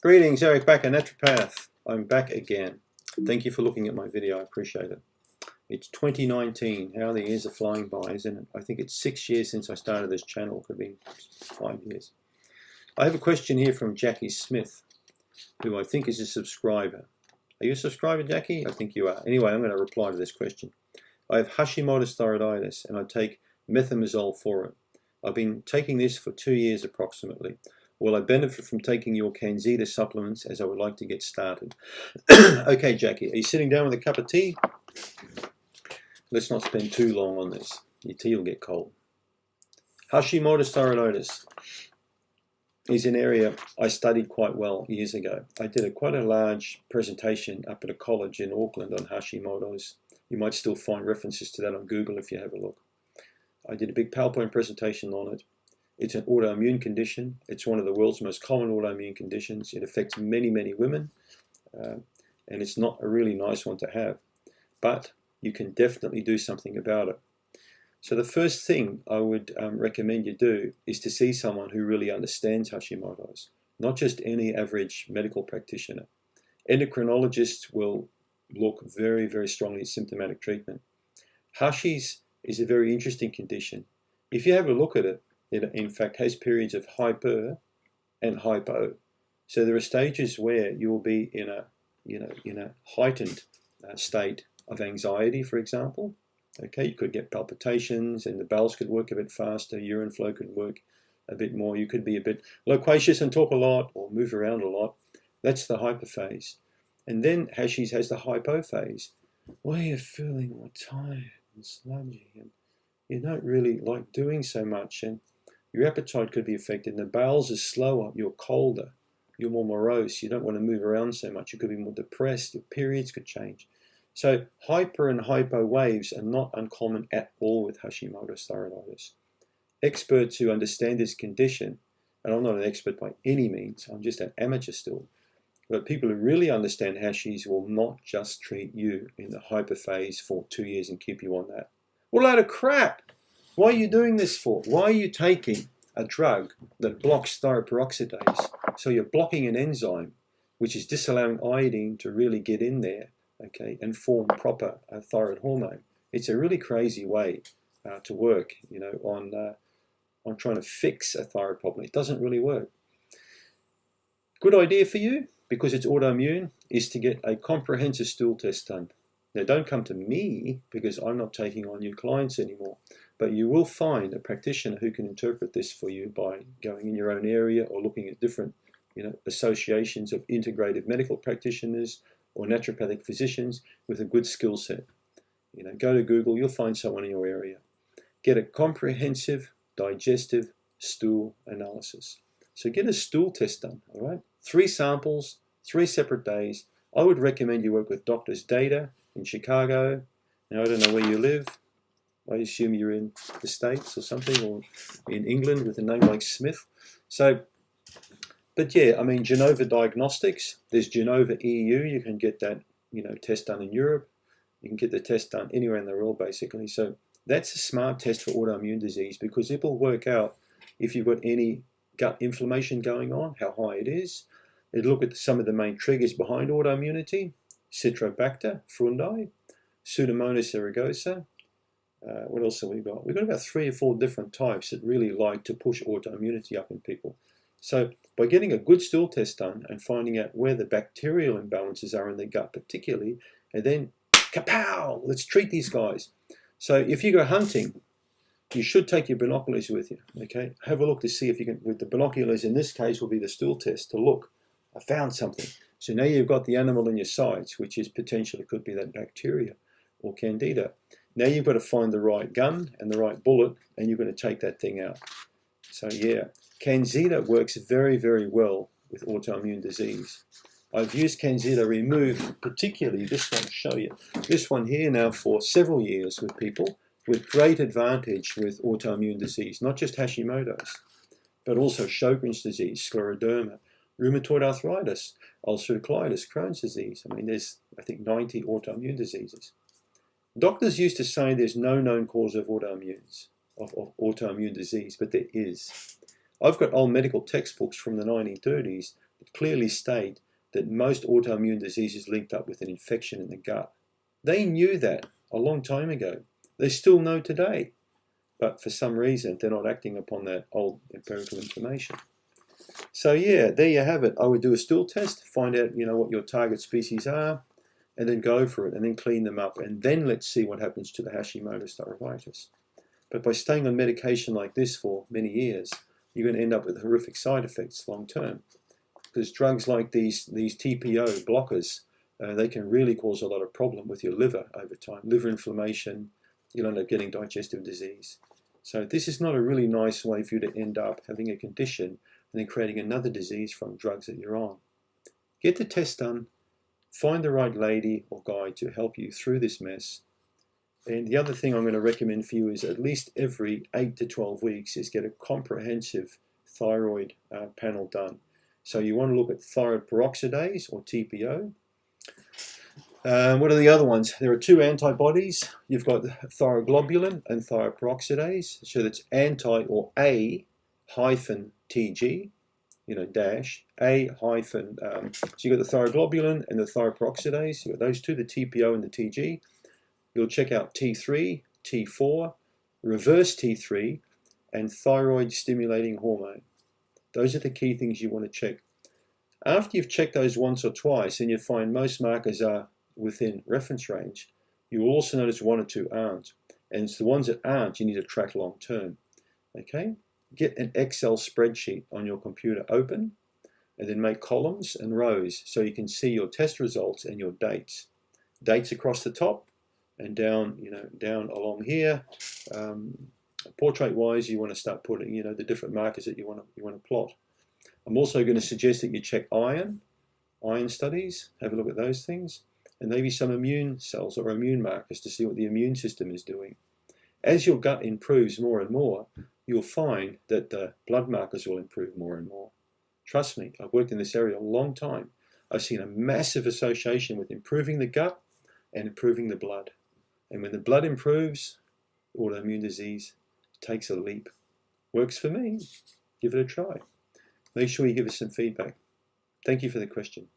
Greetings, Eric Bakker, naturopath. I'm back again. Thank you for looking at my video. I appreciate it. It's 2019. How the years are flying by, isn't it? I think it's 6 years since I started this channel. Could be 5 years. I have a question here from Jackie Smith, who I think is a subscriber. Are you a subscriber, Jackie? I think you are. Anyway, I'm going to reply to this question. I have Hashimoto Thyroiditis and I take methimazole for it. I've been taking this for 2 years approximately. Will I benefit from taking your Canxida supplements as I would like to get started? Okay, Jackie, are you sitting down with a cup of tea? Let's not spend too long on this. Your tea will get cold. Hashimoto Thyroiditis is an area I studied quite well years ago. I did quite a large presentation up at a college in Auckland on Hashimoto's. You might still find references to that on Google if you have a look. I did a big PowerPoint presentation on it. It's an autoimmune condition. It's one of the world's most common autoimmune conditions. It affects many, many women, and it's not a really nice one to have. But you can definitely do something about it. So the first thing I would recommend you do is to see someone who really understands Hashimoto's, not just any average medical practitioner. Endocrinologists will look very, very strongly at symptomatic treatment. Hashis is a very interesting condition. If you have a look at it, it in fact has periods of hyper and hypo. So there are stages where you'll be in a heightened state of anxiety, for example. Okay, you could get palpitations and the bowels could work a bit faster, urine flow could work a bit more. You could be a bit loquacious and talk a lot or move around a lot. That's the hyper phase. And then Hashis has the hypo phase, where you're feeling more tired and sluggy and you don't really like doing so much and your appetite could be affected. And the bowels are slower, you're colder, you're more morose, you don't want to move around so much, you could be more depressed, your periods could change. So hyper and hypo waves are not uncommon at all with Hashimoto's thyroiditis. Experts who understand this condition, and I'm not an expert by any means, I'm just an amateur still, but people who really understand Hashis will not just treat you in the hyper phase for 2 years and keep you on that. What a load of crap! Why are you doing this for? Why are you taking a drug that blocks thyroperoxidase? So you're blocking an enzyme which is disallowing iodine to really get in there, okay, and form proper thyroid hormone. It's a really crazy way to work, on trying to fix a thyroid problem. It doesn't really work. Good idea for you, because it's autoimmune, is to get a comprehensive stool test done. Now, don't come to me because I'm not taking on new clients anymore, but you will find a practitioner who can interpret this for you by going in your own area or looking at different, associations of integrative medical practitioners or naturopathic physicians with a good skill set. Go to Google, you'll find someone in your area. Get a comprehensive digestive stool analysis. So get a stool test done, all right? 3 samples, 3 separate days. I would recommend you work with Doctors Data in Chicago. Now, I don't know where you live. I assume you're in the States or something, or in England with a name like Smith. So, but yeah, I mean, Genova Diagnostics, there's Genova EU. You can get that, test done in Europe. You can get the test done anywhere in the world, basically. So that's a smart test for autoimmune disease because it will work out if you've got any gut inflammation going on, how high it is. It'll look at some of the main triggers behind autoimmunity, Citrobacter frundi, Pseudomonas aerugiosa. What else have we got? We've got about 3 or 4 different types that really like to push autoimmunity up in people. So by getting a good stool test done and finding out where the bacterial imbalances are in the gut particularly, and then kapow, let's treat these guys. So if you go hunting, you should take your binoculars with you, okay? Have a look to see if you can, with the binoculars in this case will be the stool test to look, I found something. So now you've got the animal in your sights, which is potentially could be that bacteria or candida. Now you've got to find the right gun and the right bullet, and you're going to take that thing out. So yeah, Canxida works very, very well with autoimmune disease. I've used Canxida Remove, particularly this one, I'll show you. This one here now for several years with people with great advantage with autoimmune disease, not just Hashimoto's, but also Sjogren's disease, scleroderma, rheumatoid arthritis, ulcerative colitis, Crohn's disease. I mean, there's, I think, 90 autoimmune diseases. Doctors used to say there's no known cause of autoimmune disease, but there is. I've got old medical textbooks from the 1930s that clearly state that most autoimmune diseases linked up with an infection in the gut. They knew that a long time ago. They still know today. But for some reason, they're not acting upon that old empirical information. So yeah, there you have it. I would do a stool test, find out, what your target species are, and then go for it, and then clean them up, and then let's see what happens to the Hashimoto thyroiditis. But by staying on medication like this for many years, you're going to end up with horrific side effects long term. Because drugs like these TPO blockers, they can really cause a lot of problem with your liver over time. Liver inflammation, you'll end up getting digestive disease. So this is not a really nice way for you to end up having a condition and then creating another disease from drugs that you're on. Get the test done. Find the right lady or guy to help you through this mess. And the other thing I'm going to recommend for you is at least every 8 to 12 weeks is get a comprehensive thyroid panel done. So you want to look at thyroid peroxidase or TPO. What are the other ones? There are two antibodies. You've got thyroglobulin and thyroid peroxidase. So that's anti or A hyphen TG. Dash A hyphen. So you've got the thyroglobulin and the thyroid peroxidase. You've got those two, the TPO and the TG. You'll check out T3, T4, reverse T3, and thyroid stimulating hormone. Those are the key things you want to check. After you've checked those once or twice and you find most markers are within reference range, you will also notice one or two aren't. And it's the ones that aren't you need to track long term. Okay? Get an Excel spreadsheet on your computer open and then make columns and rows so you can see your test results and your dates. Dates across the top and down, down along here. Portrait-wise, you want to start putting, the different markers that you want to plot. I'm also going to suggest that you check iron studies, have a look at those things, and maybe some immune cells or immune markers to see what the immune system is doing. As your gut improves more and more, you'll find that the blood markers will improve more and more. Trust me, I've worked in this area a long time. I've seen a massive association with improving the gut and improving the blood. And when the blood improves, autoimmune disease takes a leap. Works for me. Give it a try. Make sure you give us some feedback. Thank you for the question.